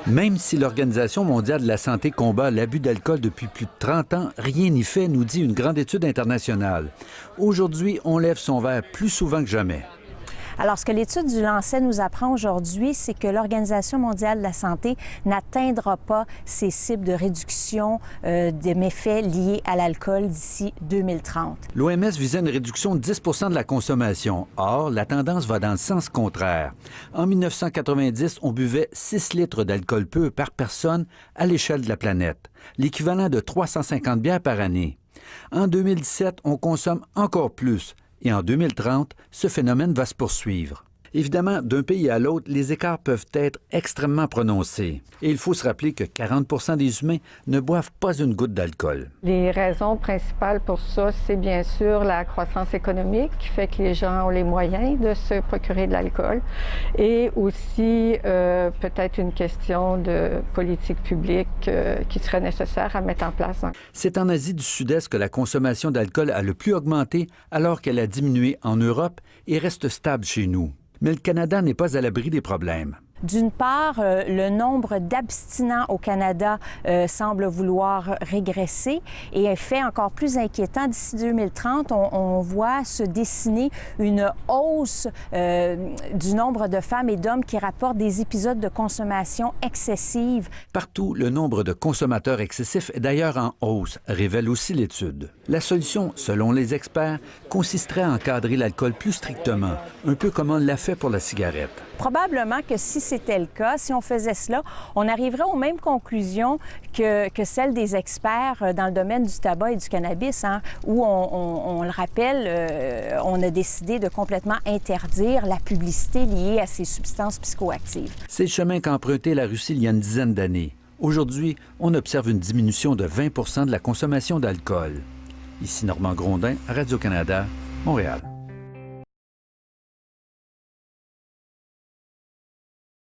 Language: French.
Même si l'Organisation mondiale de la santé combat l'abus d'alcool depuis plus de 30 ans, rien n'y fait, nous dit une grande étude internationale. Aujourd'hui, on lève son verre plus souvent que jamais. Alors, ce que l'étude du Lancet nous apprend aujourd'hui, c'est que l'Organisation mondiale de la santé n'atteindra pas ses cibles de réduction des méfaits liés à l'alcool d'ici 2030. L'OMS visait une réduction de 10 de la consommation. Or, la tendance va dans le sens contraire. En 1990, on buvait 6 litres d'alcool pur par personne à l'échelle de la planète, l'équivalent de 350 bières par année. En 2017, on consomme encore plus. Et en 2030, ce phénomène va se poursuivre. Évidemment, d'un pays à l'autre, les écarts peuvent être extrêmement prononcés. Et il faut se rappeler que 40 des humains ne boivent pas une goutte d'alcool. Les raisons principales pour ça, c'est bien sûr la croissance économique qui fait que les gens ont les moyens de se procurer de l'alcool et aussi peut-être une question de politique publique qui serait nécessaire à mettre en place. C'est en Asie du Sud-Est que la consommation d'alcool a le plus augmenté alors qu'elle a diminué en Europe et reste stable chez nous. Mais le Canada n'est pas à l'abri des problèmes. D'une part, le nombre d'abstinents au Canada semble vouloir régresser et est fait encore plus inquiétant. D'ici 2030, on voit se dessiner une hausse du nombre de femmes et d'hommes qui rapportent des épisodes de consommation excessive. Partout, le nombre de consommateurs excessifs est d'ailleurs en hausse, révèle aussi l'étude. La solution, selon les experts, consisterait à encadrer l'alcool plus strictement, un peu comme on l'a fait pour la cigarette. Probablement que si c'était le cas, si on faisait cela, on arriverait aux mêmes conclusions que celles des experts dans le domaine du tabac et du cannabis, où on le rappelle, on a décidé de complètement interdire la publicité liée à ces substances psychoactives. C'est le chemin qu'a emprunté la Russie il y a une dizaine d'années. Aujourd'hui, on observe une diminution de 20 de la consommation d'alcool. Ici Normand Grondin, Radio-Canada, Montréal.